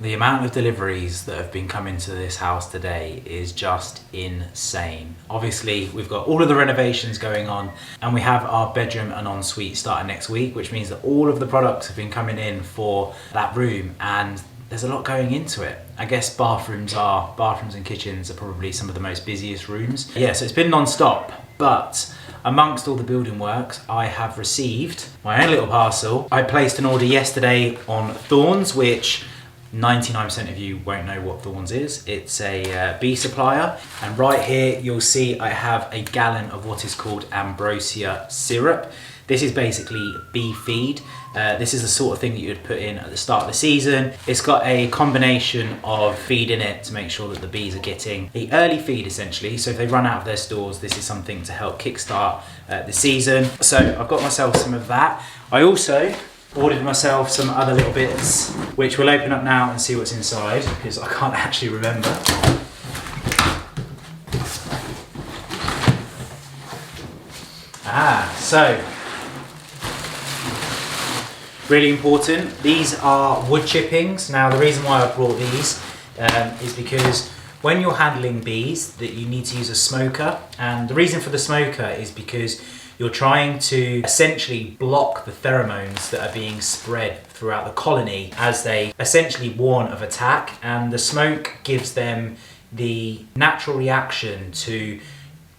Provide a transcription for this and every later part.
The amount of deliveries that have been coming to this house today is just insane. Obviously, we've got all of the renovations going on and we have our bedroom and ensuite starting next week, which means that all of the products have been coming in for that room and there's a lot going into it. I guess bathrooms and kitchens are probably some of the most busiest rooms. Yeah, so it's been non-stop, but amongst all the building works, I have received my own little parcel. I placed an order yesterday on Thorns, which 99% of you won't know what Thorns is. It's a bee supplier. And right here, you'll see I have a gallon of what is called ambrosia syrup. This is basically bee feed. This is the sort of thing that you would put in at the start of the season. It's got a combination of feed in it to make sure that the bees are getting the early feed essentially. So if they run out of their stores, this is something to help kickstart the season. So I've got myself some of that. I also ordered myself some other little bits, which we'll open up now and see what's inside because I can't actually remember. So really important, these are wood chippings. Now the reason why I brought these is because when you're handling bees that you need to use a smoker, and the reason for the smoker is because you're trying to essentially block the pheromones that are being spread throughout the colony as they essentially warn of attack, and the smoke gives them the natural reaction to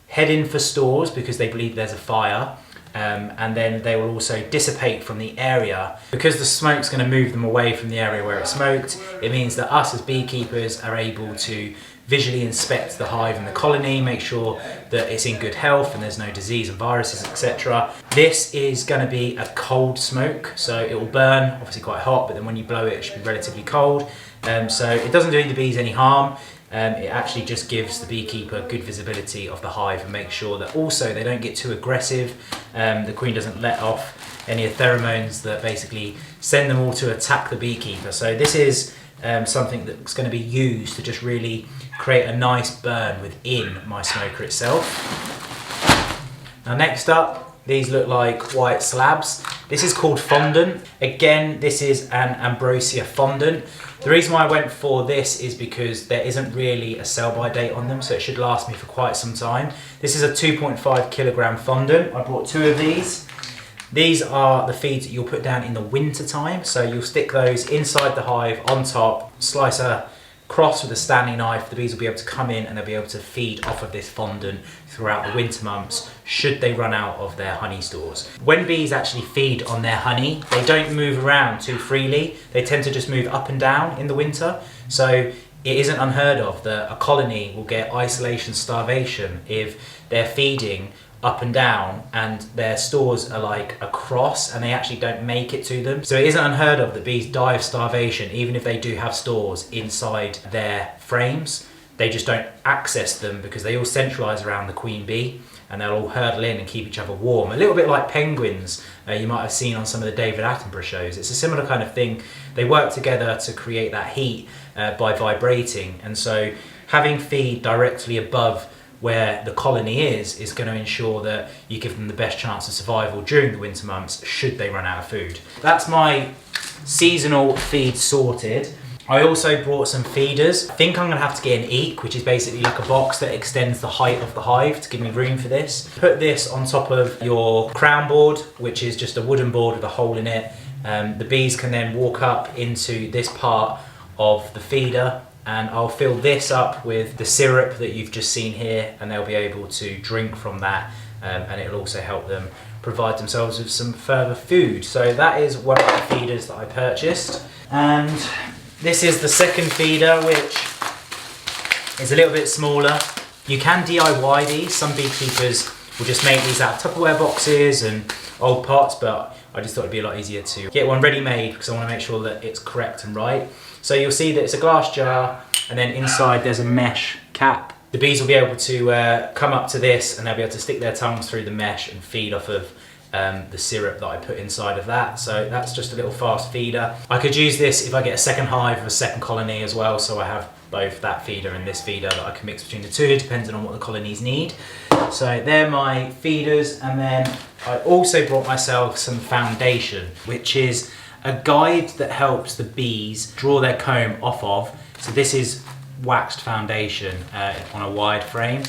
head in for stores because they believe there's a fire. And then they will also dissipate from the area. Because the smoke's going to move them away from the area where it's smoked, it means that us as beekeepers are able to visually inspect the hive and the colony, make sure that it's in good health and there's no disease and viruses, etc. This is going to be a cold smoke, so it will burn, obviously quite hot, but then when you blow it, it should be relatively cold. So it doesn't do the bees any harm. It actually just gives the beekeeper good visibility of the hive and make sure that also they don't get too aggressive. The queen doesn't let off any pheromones that basically send them all to attack the beekeeper. So this is something that's going to be used to just really create a nice burn within my smoker itself. Now next up, these look like white slabs. This is called fondant. Again, this is an ambrosia fondant. The reason why I went for this is because there isn't really a sell-by date on them, so it should last me for quite some time. This is a 2.5 kilogram fondant. I bought 2 of these. These are the feeds that you'll put down in the winter time. So you'll stick those inside the hive on top, slice a cross with a Stanley knife. The bees will be able to come in and they'll be able to feed off of this fondant throughout the winter months should they run out of their honey stores. When bees actually feed on their honey, they don't move around too freely. They tend to just move up and down in the winter. So it isn't unheard of that a colony will get isolation starvation if they're feeding up and down and their stores are like across and they actually don't make it to them. So it isn't unheard of that bees die of starvation even if they do have stores inside their frames. They just don't access them because they all centralise around the queen bee and they'll all hurdle in and keep each other warm. A little bit like penguins you might have seen on some of the David Attenborough shows. It's a similar kind of thing. They work together to create that heat by vibrating, and so having feed directly above where the colony is going to ensure that you give them the best chance of survival during the winter months should they run out of food. That's my seasonal feed sorted. I also brought some feeders. I think I'm going to have to get an eek, which is basically like a box that extends the height of the hive to give me room for this. Put this on top of your crown board, which is just a wooden board with a hole in it. The bees can then walk up into this part of the feeder, and I'll fill this up with the syrup that you've just seen here, and they'll be able to drink from that, and it'll also help them provide themselves with some further food. So that is one of the feeders that I purchased. And this is the second feeder, which is a little bit smaller. You can DIY these. Some beekeepers will just make these out of Tupperware boxes and old pots, but I just thought it'd be a lot easier to get one ready-made because I want to make sure that it's correct and right. So you'll see that it's a glass jar and then inside there's a mesh cap. The bees will be able to come up to this and they'll be able to stick their tongues through the mesh and feed off of the syrup that I put inside of that. So that's just a little fast feeder. I could use this if I get a second hive or a second colony as well, so I have both that feeder and this feeder that I can mix between the two depending on what the colonies need. So they're my feeders, and then I also brought myself some foundation, which is a guide that helps the bees draw their comb off of. So this is waxed foundation on a wide frame,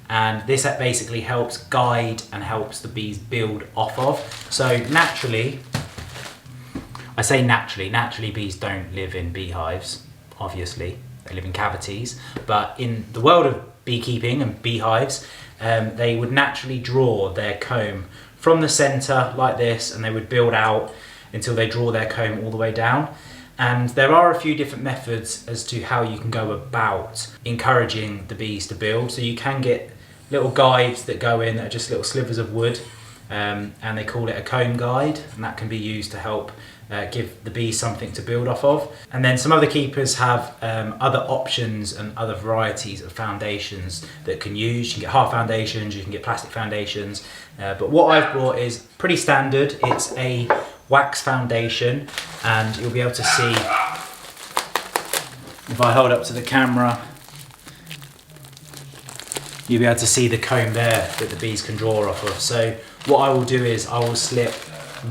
and this basically helps guide and helps the bees build off of. So naturally, I say naturally bees don't live in beehives, obviously. They live in cavities, but in the world of beekeeping and beehives, they would naturally draw their comb from the center like this, and they would build out until they draw their comb all the way down. And there are a few different methods as to how you can go about encouraging the bees to build. So you can get little guides that go in that are just little slivers of wood, and they call it a comb guide, and that can be used to help give the bees something to build off of. And then some other keepers have other options and other varieties of foundations that can use. You can get hard foundations, you can get plastic foundations, but what I've brought is pretty standard. It's a wax foundation, and you'll be able to see, if I hold up to the camera, you'll be able to see the comb there that the bees can draw off of. So what I will do is I will slip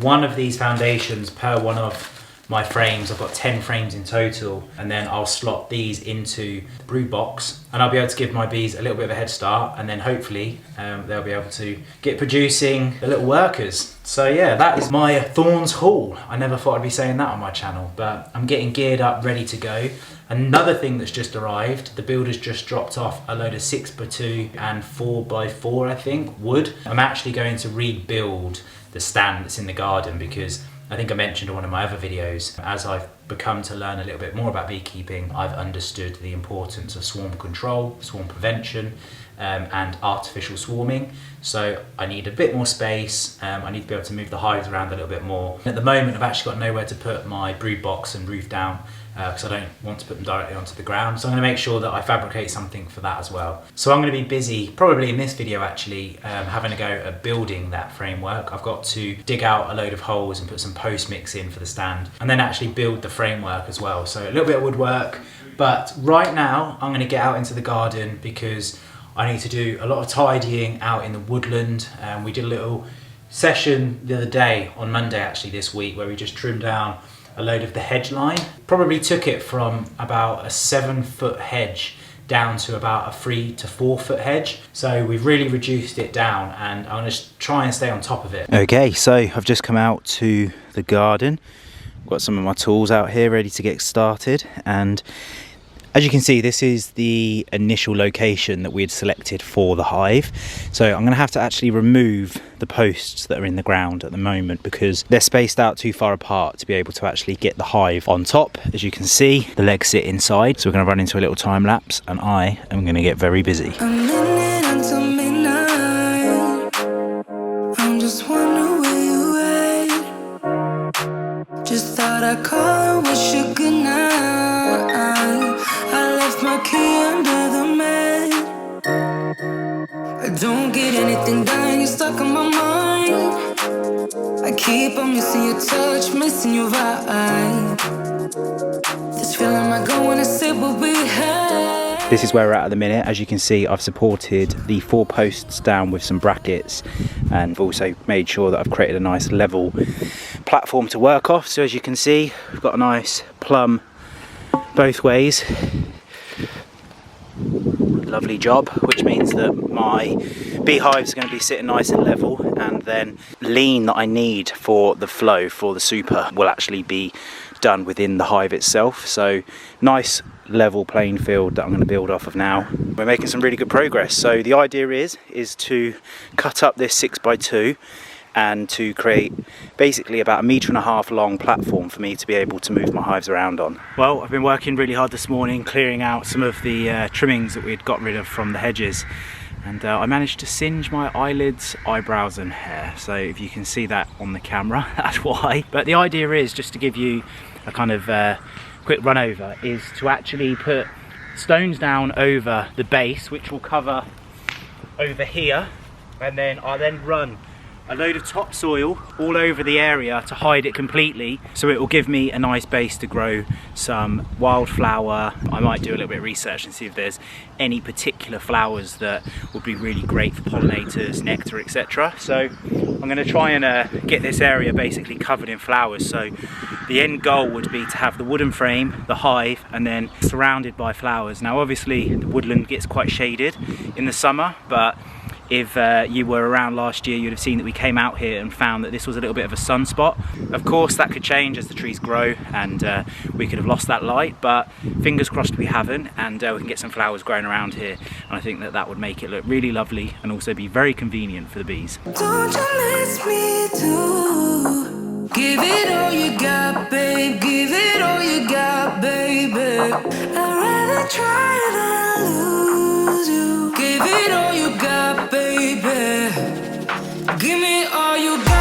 one of these foundations per one of my frames. I've got 10 frames in total, and then I'll slot these into the brood box, and I'll be able to give my bees a little bit of a head start, and then hopefully they'll be able to get producing the little workers. So yeah, that is my Thorns haul. I never thought I'd be saying that on my channel, but I'm getting geared up, ready to go. Another thing that's just arrived, the builder's just dropped off a load of 6x2 and 4x4, I think, wood. I'm actually going to rebuild the stand that's in the garden, because I think I mentioned in one of my other videos, as I've become to learn a little bit more about beekeeping, I've understood the importance of swarm control, swarm prevention, and artificial swarming. So I need a bit more space. I need to be able to move the hives around a little bit more. At the moment, I've actually got nowhere to put my brood box and roof down, because I don't want to put them directly onto the ground. So I'm going to make sure that I fabricate something for that as well. So I'm going to be busy, probably in this video actually, having a go at building that framework. I've got to dig out a load of holes and put some post mix in for the stand, and then actually build the framework as well. So a little bit of woodwork, but right now I'm going to get out into the garden because I need to do a lot of tidying out in the woodland. We did a little session the other day, on Monday actually this week, where we just trimmed down a load of the hedge line. Probably took it from about a 7-foot hedge down to about a 3 to 4 foot hedge. So we've really reduced it down, and I'm going to try and stay on top of it. Okay, so I've just come out to the garden. I've got some of my tools out here ready to get started, and as you can see, this is the initial location that we had selected for the hive. So I'm going to have to actually remove the posts that are in the ground at the moment, because they're spaced out too far apart to be able to actually get the hive on top. As you can see, the legs sit inside. So we're going to run into a little time lapse, and I am going to get very busy. A minute until midnight. I'm just wondering where you at. Just thought I'd call and wish you good night. I left my key under the mat. I don't get anything done, you're stuck on my mind. I keep on missing your touch, missing your vibe. This feeling I go when I say what we had. This is where we're at the minute. As you can see, I've supported the 4 posts down with some brackets, and I've also made sure that I've created a nice level platform to work off. So as you can see, we've got a nice plumb both ways. Lovely job, which means that my beehives are going to be sitting nice and level, and then lean that I need for the flow for the super will actually be done within the hive itself. So nice level playing field that I'm going to build off of now. We're making some really good progress. So the idea is to cut up this 6x2 and to create basically about 1.5 meters long platform for me to be able to move my hives around on. Well, I've been working really hard this morning clearing out some of the trimmings that we had got rid of from the hedges, and I managed to singe my eyelids, eyebrows and hair. So if you can see that on the camera, that's why. But the idea is, just to give you a kind of quick run over, is to actually put stones down over the base, which will cover over here, and then I'll then run a load of topsoil all over the area to hide it completely, so it will give me a nice base to grow some wildflower. I might do a little bit of research and see if there's any particular flowers that would be really great for pollinators, nectar, etc. So I'm going to try and get this area basically covered in flowers, so the end goal would be to have the wooden frame, the hive, and then surrounded by flowers. Now obviously the woodland gets quite shaded in the summer, but if you were around last year, you'd have seen that we came out here and found that this was a little bit of a sunspot. Of course, that could change as the trees grow, and we could have lost that light, but fingers crossed we haven't, and we can get some flowers growing around here. And I think that that would make it look really lovely and also be very convenient for the bees. Don't you miss me too? Give it all you got, babe. Give it all you got, baby. I'd rather try than lose you. Give it all you got, baby. Give me all you got.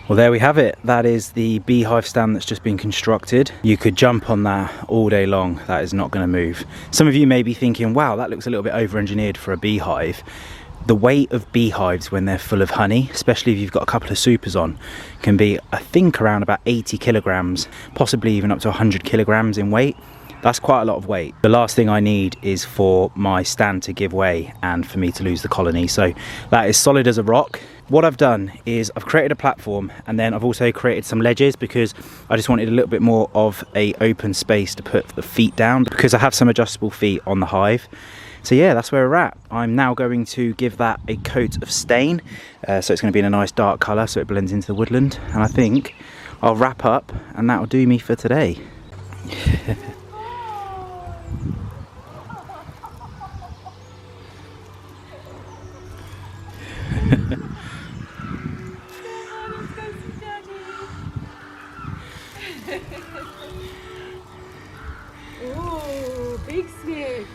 Well, there we have it. That is the beehive stand that's just been constructed. You could jump on that all day long. That is not going to move. Some of you may be thinking, wow, that looks a little bit over-engineered for a beehive. The weight of beehives when they're full of honey, especially if you've got a couple of supers on, can be, I think, around about 80 kilograms, possibly even up to 100 kilograms in weight. That's quite a lot of weight. The last thing I need is for my stand to give way and for me to lose the colony. So that is solid as a rock. What I've done is I've created a platform, and then I've also created some ledges because I just wanted a little bit more of a open space to put the feet down, because I have some adjustable feet on the hive. So yeah, that's where we're at. I'm now going to give that a coat of stain. So it's going to be in a nice dark colour so it blends into the woodland. And I think I'll wrap up and that'll do me for today. Ooh, big snips.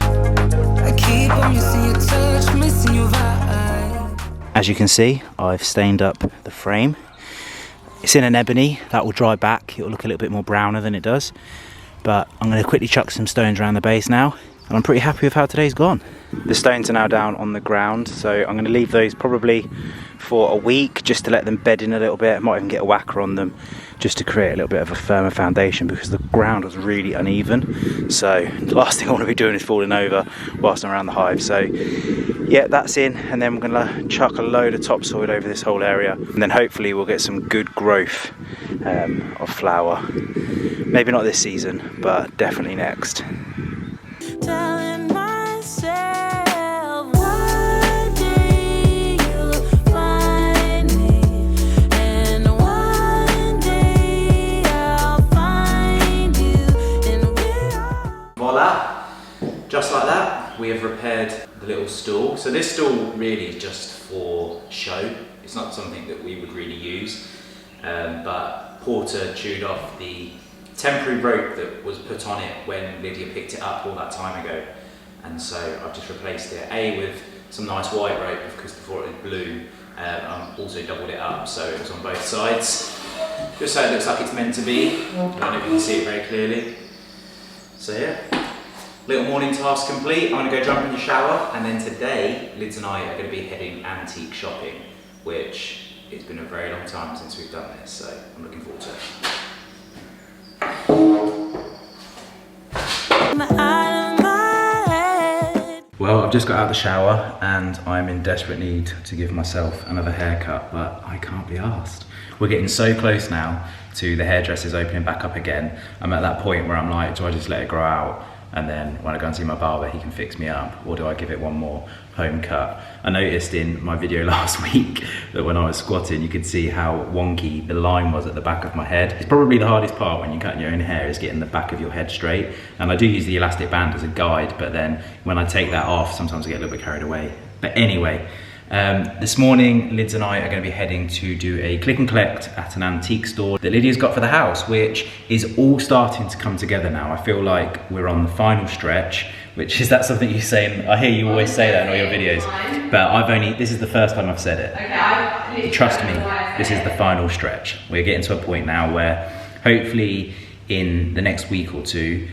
I keep on missing your touch, missing your vibe. As you can see, I've stained up the frame. It's in an ebony. That will dry back. It will look a little bit more browner than it does. But I'm going to quickly chuck some stones around the base now, and I'm pretty happy with how today's gone. The stones are now down on the ground, so I'm going to leave those probably for a week just to let them bed in a little bit. I might even get a whacker on them just to create a little bit of a firmer foundation, because the ground was really uneven. So the last thing I want to be doing is falling over whilst I'm around the hive. So yeah, that's in, and then we're going to chuck a load of topsoil over this whole area, and then hopefully we'll get some good growth of flower. Maybe not this season, but definitely next. Telling myself one day you'll find me, and one day I'll find you, and Voila! Just like that, we have repaired the little stool. So this stool really is just for show. It's not something that we would really use, but Porter chewed off the temporary rope that was put on it when Lydia picked it up all that time ago, and so I've just replaced it with some nice white rope, because before it was blue. I've also doubled it up so it was on both sides, just so it looks like it's meant to be. I don't know if you can see it very clearly. So yeah, little morning task complete. I'm going to go jump in the shower, and then today Lids and I are going to be heading antique shopping, which it's been a very long time since we've done this, so I'm looking forward to it. Well, I've just got out of the shower and I'm in desperate need to give myself another haircut, but I can't be arsed. We're getting so close now to the hairdressers opening back up again. I'm at that point where I'm like, do I just let it grow out, and then when I go and see my barber he can fix me up, or do I give it one more home cut? I noticed in my video last week that when I was squatting you could see how wonky the line was at the back of my head. It's probably the hardest part when you're cutting your own hair, is getting the back of your head straight, and I do use the elastic band as a guide, but then when I take that off sometimes I get a little bit carried away. But anyway, this morning Lids and I are going to be heading to do a click and collect at an antique store that Lydia's got for the house, which is all starting to come together now. I feel like we're on the final stretch, which is that something you say, and I hear you always say that in all your videos, but this is the first time I've said it. Trust me, this is the final stretch. We're getting to a point now where hopefully in the next week or two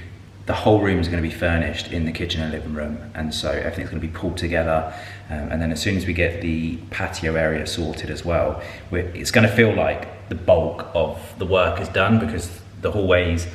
the whole room is going to be furnished in the kitchen and living room, and so everything's going to be pulled together, and then as soon as we get the patio area sorted as well, it's going to feel like the bulk of the work is done, because the hallways,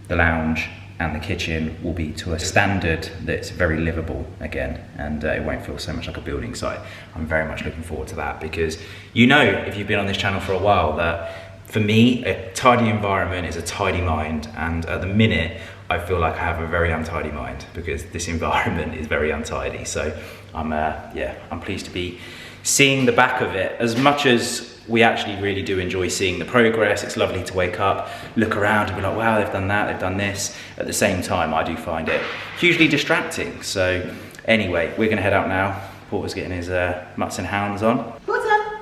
the lounge and the kitchen will be to a standard that's very livable again, and it won't feel so much like a building site. I'm very much looking forward to that, because you know, if you've been on this channel for a while, that for me a tidy environment is a tidy mind, and at the minute I feel like I have a very untidy mind because this environment is very untidy. So I'm pleased to be seeing the back of it. As much as we actually really do enjoy seeing the progress, it's lovely to wake up, look around and be like, wow, they've done that, they've done this. At the same time, I do find it hugely distracting. So anyway, we're gonna head out now. Porter's getting his mutts and hounds on. Porter!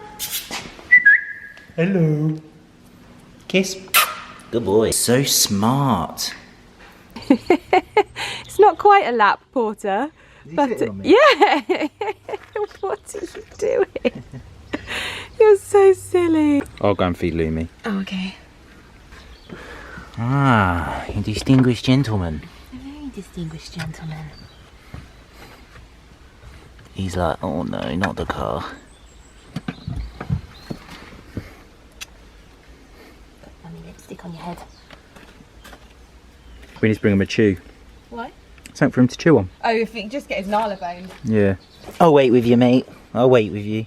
Hello. Kiss. Good boy. So smart. It's not quite a lap, Porter. But yeah. What are you doing? You're so silly. I'll go and feed Lumi. Oh, okay. Ah, a distinguished gentleman. A very distinguished gentleman. He's like, oh no, not the car. Mummy, lipstick on your head. We need to bring him a chew. Why? Something for him to chew on. Oh, if he can just get his nala bone. Yeah. I'll wait with you, mate. I'll wait with you.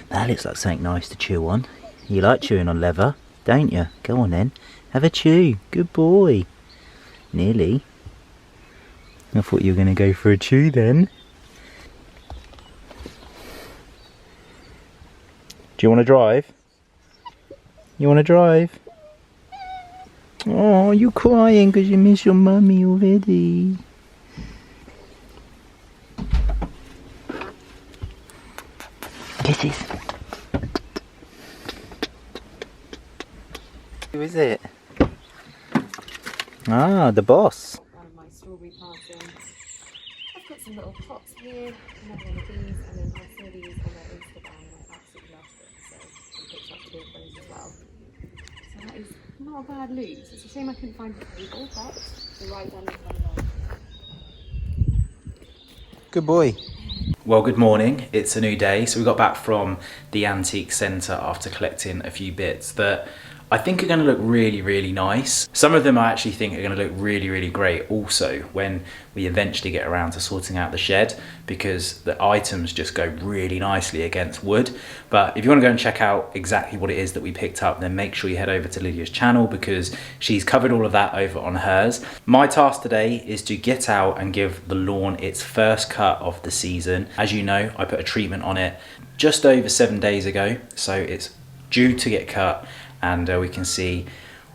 That looks like something nice to chew on. You like chewing on leather, don't you? Go on then. Have a chew. Good boy. Nearly. I thought you were going to go for a chew then. Do you want to drive? You want to drive? Oh, you're crying because you miss your mummy already. Kisses. Who is it? Ah, the boss. One of my strawberry plants in. I've got some little pots here, another one of these, and then I saw these on their Instagram and I absolutely loved them, so I picked up 2 of those as well. So that is not a bad loot. It's a shame I couldn't find the table, but the right down is one. Good boy. Well, good morning. It's a new day. So we got back from the antique centre after collecting a few bits that I think are going to look really, really nice. Some of them I actually think are going to look really, really great also when we eventually get around to sorting out the shed, because the items just go really nicely against wood. But if you want to go and check out exactly what it is that we picked up, then make sure you head over to Lydia's channel because she's covered all of that over on hers. My task today is to get out and give the lawn its first cut of the season. As you know, I put a treatment on it just over 7 days ago, so it's due to get cut, and we can see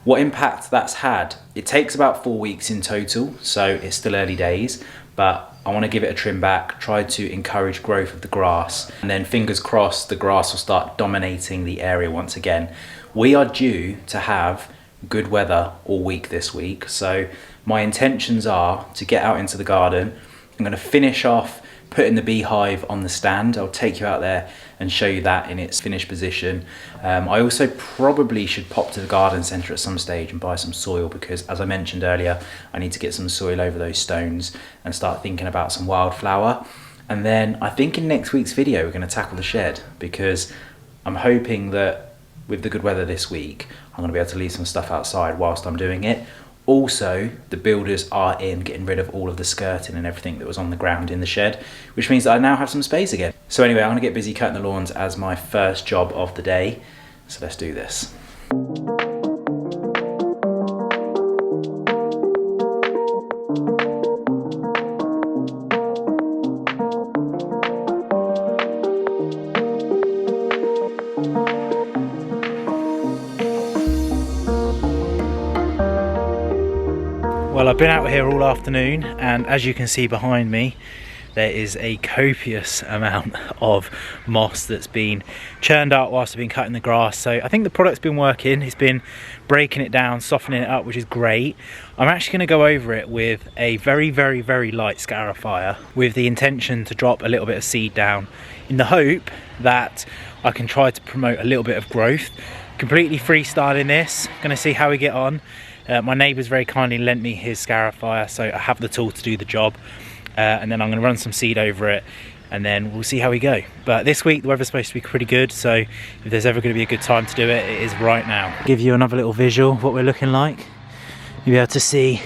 what impact that's had. It takes about 4 weeks in total, so it's still early days, but I want to give it a trim back, try to encourage growth of the grass, and then fingers crossed the grass will start dominating the area once again. We are due to have good weather all week this week, so my intentions are to get out into the garden. I'm going to finish off putting the beehive on the stand. I'll take you out there and show you that in its finished position. I also probably should pop to the garden centre at some stage and buy some soil, because as I mentioned earlier, I need to get some soil over those stones and start thinking about some wildflower. And then I think in next week's video we're going to tackle the shed, because I'm hoping that with the good weather this week I'm going to be able to leave some stuff outside whilst I'm doing it. Also, the builders are in getting rid of all of the skirting and everything that was on the ground in the shed, which means that I now have some space again. So anyway, I'm going to get busy cutting the lawns as my first job of the day. So let's do this. Well, I've been out here all afternoon, and as you can see behind me, there is a copious amount of moss that's been churned out whilst I've been cutting the grass. So I think the product's been working. It's been breaking it down, softening it up, which is great. I'm actually going to go over it with a very, very, very light scarifier with the intention to drop a little bit of seed down in the hope that I can try to promote a little bit of growth. Completely freestyling this, going to see how we get on. My neighbour's very kindly lent me his scarifier, so I have the tool to do the job. And then I'm going to run some seed over it, and then we'll see how we go. But this week the weather's supposed to be pretty good, so if there's ever going to be a good time to do it, it is right now. Give you another little visual of what we're looking like. You'll be able to see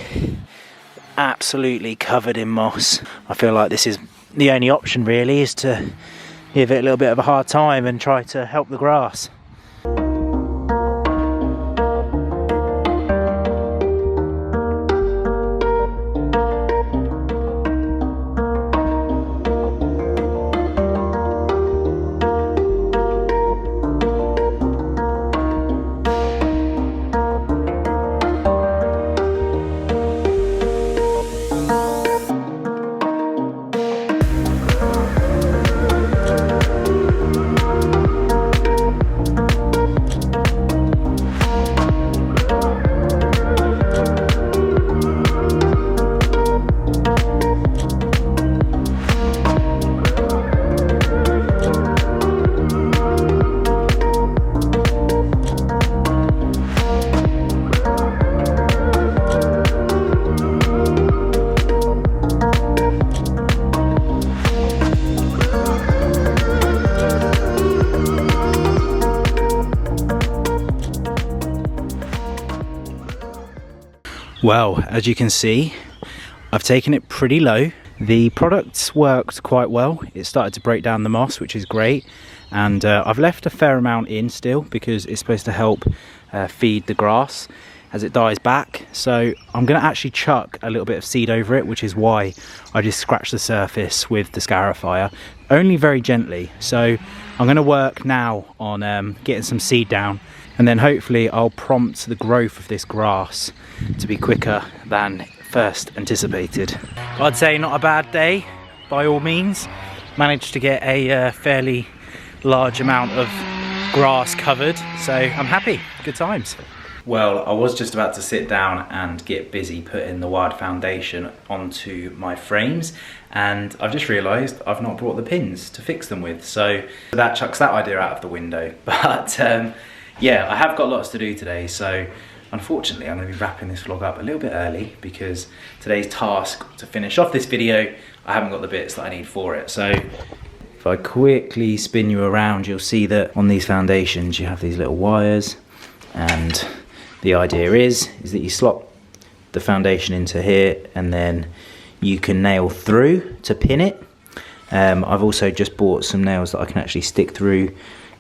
absolutely covered in moss. I feel like this is the only option really, is to give it a little bit of a hard time and try to help the grass. Well, as you can see, I've taken it pretty low. The products worked quite well. It started to break down the moss, which is great. And I've left a fair amount in still because it's supposed to help feed the grass as it dies back. So I'm going to actually chuck a little bit of seed over it, which is why I just scratched the surface with the scarifier, only very gently. So I'm going to work now on getting some seed down, and then hopefully I'll prompt the growth of this grass to be quicker than first anticipated. I'd say not a bad day by all means. Managed to get a fairly large amount of grass covered, so I'm happy. Good times. Well, I was just about to sit down and get busy putting the wide foundation onto my frames, and I've just realised I've not brought the pins to fix them with, so that chucks that idea out of the window. But yeah, I have got lots to do today, so unfortunately I'm going to be wrapping this vlog up a little bit early because today's task to finish off this video, I haven't got the bits that I need for it. So if I quickly spin you around, you'll see that on these foundations you have these little wires, and the idea is that you slot the foundation into here and then you can nail through to pin it. I've also just bought some nails that I can actually stick through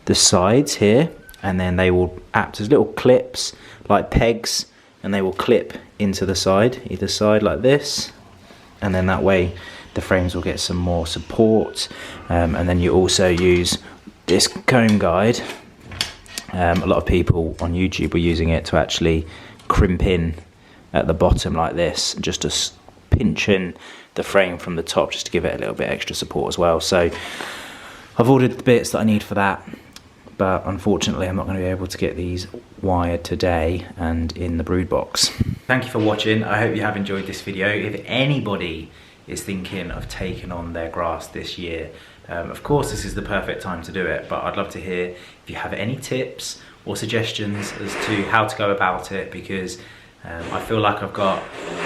the sides here, and then they will act as little clips like pegs, and they will clip into the side, either side like this, and then that way the frames will get some more support. And then you also use this comb guide. A lot of people on YouTube were using it to actually crimp in at the bottom like this, just to pinch in the frame from the top, just to give it a little bit extra support as well. So I've ordered the bits that I need for that, but unfortunately I'm not going to be able to get these wired today and in the brood box. Thank you for watching. I hope you have enjoyed this video. If anybody is thinking of taking on their grass this year, of course this is the perfect time to do it, but I'd love to hear if you have any tips or suggestions as to how to go about it, because I feel like I've got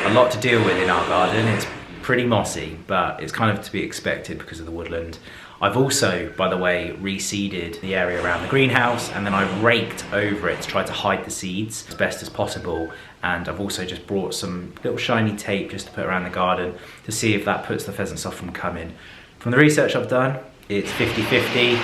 a lot to deal with in our garden. It's pretty mossy, but it's kind of to be expected because of the woodland. I've also, by the way, reseeded the area around the greenhouse, and then I've raked over it to try to hide the seeds as best as possible. And I've also just brought some little shiny tape just to put around the garden to see if that puts the pheasants off from coming. From the research I've done, it's 50-50,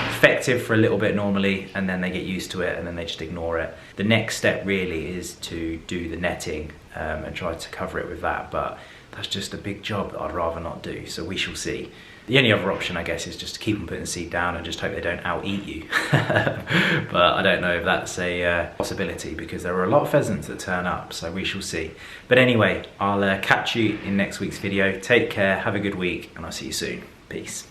effective for a little bit normally, and then they get used to it and then they just ignore it. The next step really is to do the netting and try to cover it with that, but that's just a big job that I'd rather not do, so we shall see. The only other option, I guess, is just to keep them putting seed down and just hope they don't out-eat you. But I don't know if that's a possibility, because there are a lot of pheasants that turn up, so we shall see. But anyway, I'll catch you in next week's video. Take care, have a good week, and I'll see you soon. Peace.